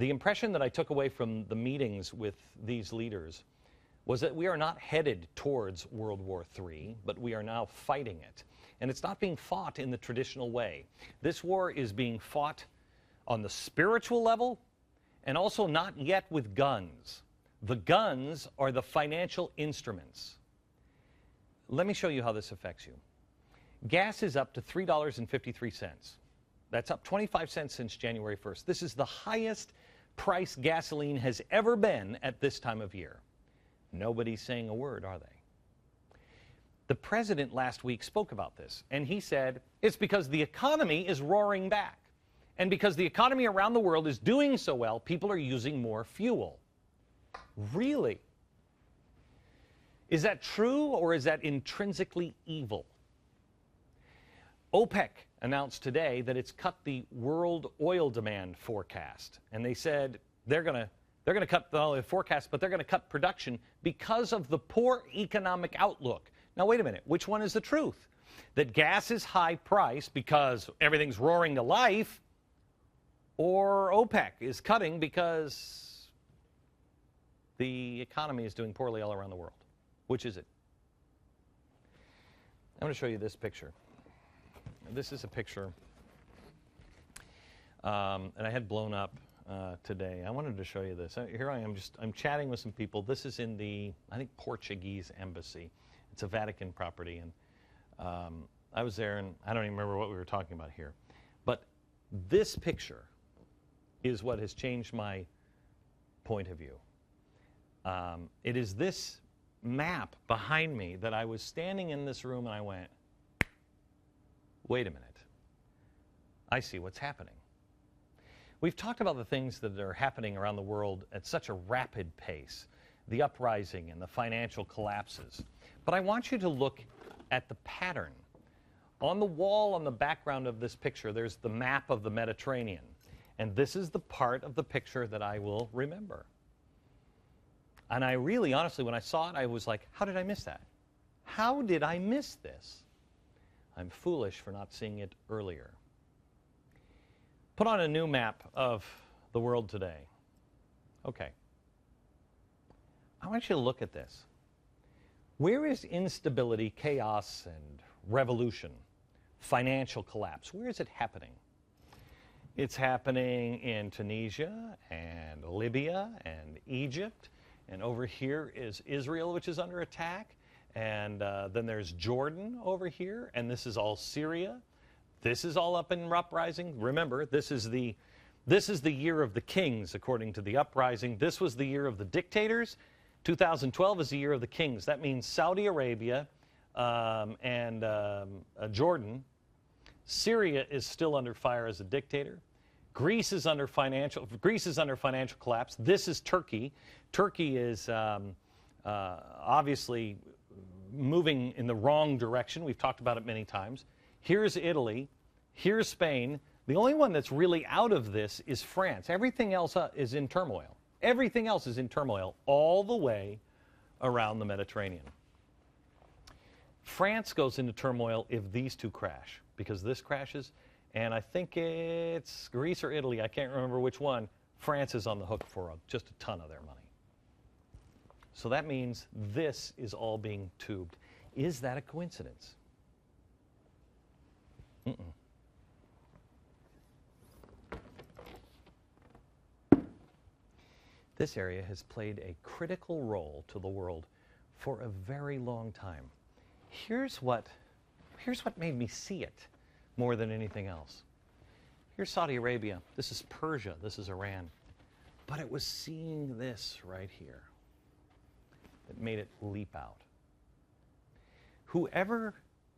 The impression that I took away from the meetings with these leaders was that we are not headed towards World War III, but we are now fighting it. And it's not being fought in the traditional way. This war is being fought on the spiritual level and also not yet with guns. The guns are the financial instruments. Let me show you how this affects you. Gas is up to $3.53. That's up 25 cents since January 1st. This is the highest price gasoline has ever been at this time of year. Nobody's saying a word, are they? The president last week spoke about this, and he said it's because the economy is roaring back. And because the economy around the world is doing so well, people are using more fuel. Really? Is that true, or is that intrinsically evil? OPEC announced today that it's cut the world oil demand forecast. And they said they're going to cut not only the forecast, but they're going to cut production because of the poor economic outlook. Now, wait a minute. Which one is the truth? That gas is high priced because everything's roaring to life, or OPEC is cutting because the economy is doing poorly all around the world? Which is it? I'm going to show you this picture. This is a picture and I had blown up today. I wanted to show you this. Here I am, I'm chatting with some people. This is in the, I think, Portuguese embassy. It's a Vatican property, and I was there, and I don't even remember what we were talking about here. But this picture is what has changed my point of view. It is this map behind me that I was standing in this room and I went, wait a minute, I see what's happening. We've talked about the things that are happening around the world at such a rapid pace, the uprising and the financial collapses. But I want you to look at the pattern. On the wall on the background of this picture, there's the map of the Mediterranean. And this is the part of the picture that I will remember. And I really, honestly, when I saw it, I was like, how did I miss that? How did I miss this? I'm foolish for not seeing it earlier. Put on a new map of the world today. Okay. I want you to look at this. Where is instability, chaos, and revolution, financial collapse? Where is it happening? It's happening in Tunisia and Libya and Egypt. And over here is Israel, which is under attack. And then there's Jordan over here. And this is all Syria. This is all up in uprising. Remember, this is the year of the kings, according to the uprising. This was the year of the dictators. 2012 is the year of the kings. That means Saudi Arabia and Jordan. Syria is still under fire as a dictator. Greece is under financial collapse. This is Turkey. Turkey is obviously moving in the wrong direction. We've talked about it many times. Here's Italy. Here's Spain. The only one that's really out of this is France. Everything else is in turmoil. Everything else is in turmoil all the way around the Mediterranean. France goes into turmoil if these two crash, because this crashes, and I think it's Greece or Italy, I can't remember which one. France is on the hook for just a ton of their money. So that means this is all being tubed. Is that a coincidence? Mm-mm. This area has played a critical role to the world for a very long time. Here's what made me see it more than anything else. Here's Saudi Arabia. This is Persia. This is Iran. But it was seeing this right here that made it leap out. Whoever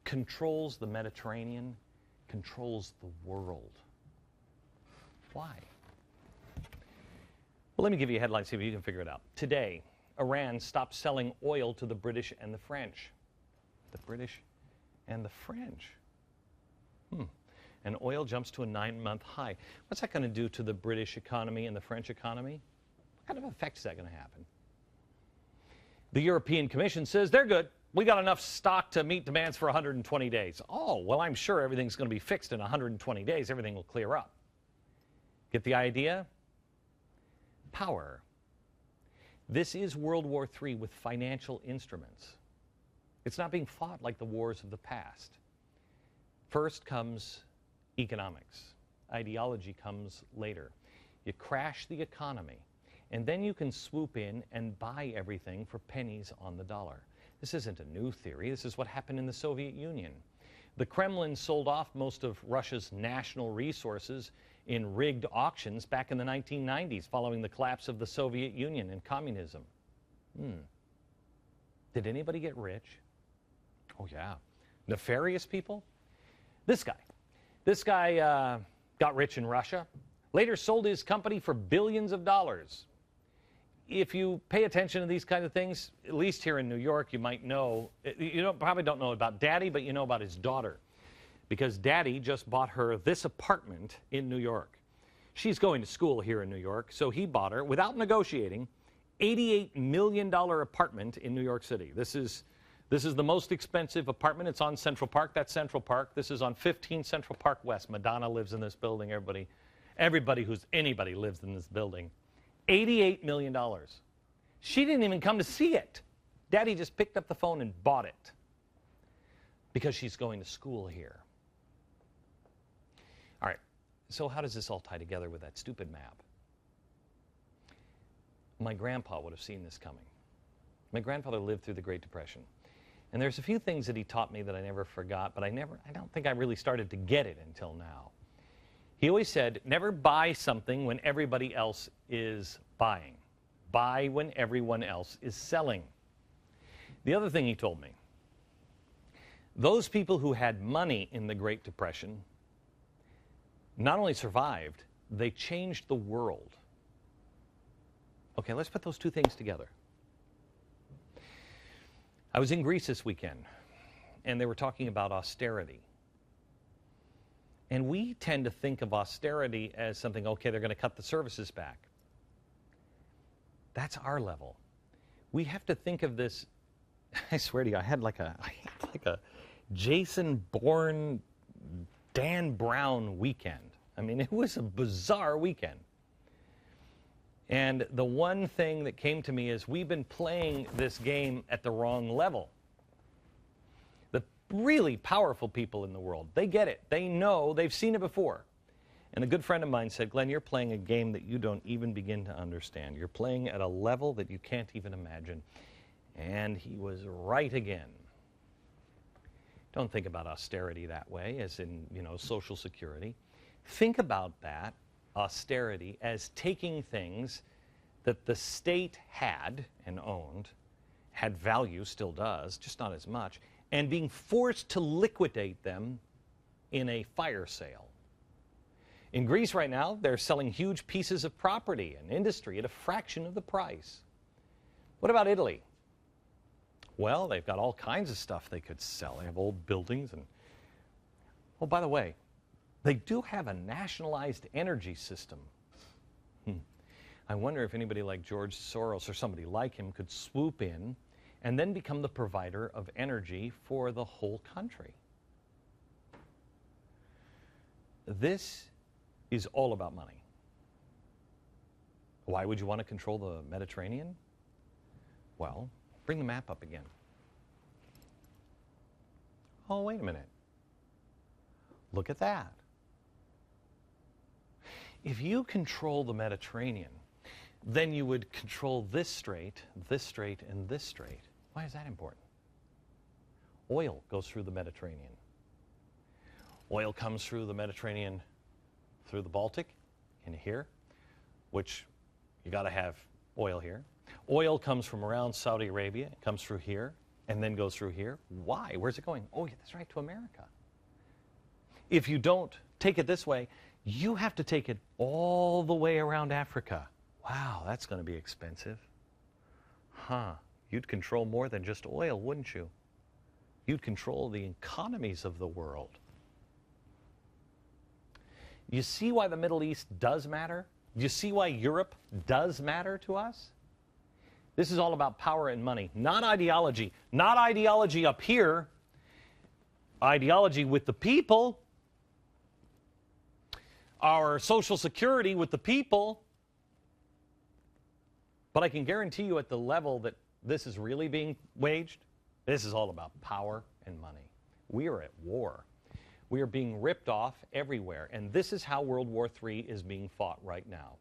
controls the Mediterranean controls the world. Why? Well, let me give you a headline, see if you can figure it out. Today, Iran stopped selling oil to the British and the French. The British and the French. And oil jumps to a 9-month high. What's that going to do to the British economy and the French economy? What kind of effect is that going to happen? The European Commission says they're good. We got enough stock to meet demands for 120 days. Oh, well, I'm sure everything's going to be fixed in 120 days. Everything will clear up. Get the idea? power. This is World War III with financial instruments. It's not being fought like the wars of the past. First comes economics. Ideology comes later. You crash the economy, and then you can swoop in and buy everything for pennies on the dollar. This isn't a new theory. This is what happened in the Soviet Union. The Kremlin sold off most of Russia's national resources in rigged auctions back in the 1990s following the collapse of the Soviet Union and communism. Did anybody get rich? Oh, yeah. Nefarious people? This guy got rich in Russia, later sold his company for billions of dollars. If you pay attention to these kind of things, at least here in New York, you might know, probably don't know about Daddy, but you know about his daughter. Because Daddy just bought her this apartment in New York. She's going to school here in New York, so he bought her, without negotiating, $88 million apartment in New York City. This is the most expensive apartment. It's on Central Park. That's Central Park. This is on 15 Central Park West. Madonna lives in this building. Everybody who's anybody lives in this building. $88 million. She didn't even come to see it. Daddy just picked up the phone and bought it because she's going to school here. All right, so how does this all tie together with that stupid map? My grandpa would have seen this coming. My grandfather lived through the Great Depression. And there's a few things that he taught me that I never forgot, but I don't think I really started to get it until now. He always said, never buy something when everybody else is buying. Buy when everyone else is selling. The other thing he told me, those people who had money in the Great Depression not only survived, they changed the world. Okay, let's put those two things together. I was in Greece this weekend, and they were talking about austerity. And we tend to think of austerity as something, okay, they're going to cut the services back. That's our level. We have to think of this, I swear to you, I had like a Jason Bourne, Dan Brown weekend. I mean, it was a bizarre weekend. And the one thing that came to me is we've been playing this game at the wrong level. The really powerful people in the world, they get it. They know, they've seen it before. And a good friend of mine said, Glenn, you're playing a game that you don't even begin to understand. You're playing at a level that you can't even imagine. And he was right again. Don't think about austerity that way, as in, Social Security. Think about that, austerity, as taking things that the state had and owned, had value, still does, just not as much, and being forced to liquidate them in a fire sale. In Greece right now, they're selling huge pieces of property and industry at a fraction of the price. What about Italy? Well, they've got all kinds of stuff they could sell. They have old buildings and, oh, by the way, they do have a nationalized energy system. I wonder if anybody like George Soros or somebody like him could swoop in and then become the provider of energy for the whole country. This is all about money. Why would you want to control the Mediterranean? Well, bring the map up again. Oh, wait a minute. Look at that. If you control the Mediterranean, then you would control this strait, and this strait. Why is that important? Oil goes through the Mediterranean. Oil comes through the Mediterranean, through the Baltic, into here, which you got to have oil here. Oil comes from around Saudi Arabia, it comes through here, and then goes through here. Why? Where's it going? Oh, yeah, that's right, to America. If you don't take it this way, you have to take it all the way around Africa. Wow, that's going to be expensive. You'd control more than just oil, wouldn't you? You'd control the economies of the world. You see why the Middle East does matter? You see why Europe does matter to us? This is all about power and money, not ideology. Not ideology up here. Ideology with the people. Our Social Security with the people. But I can guarantee you at the level that this is really being waged, this is all about power and money. We are at war. We are being ripped off everywhere. And this is how World War III is being fought right now.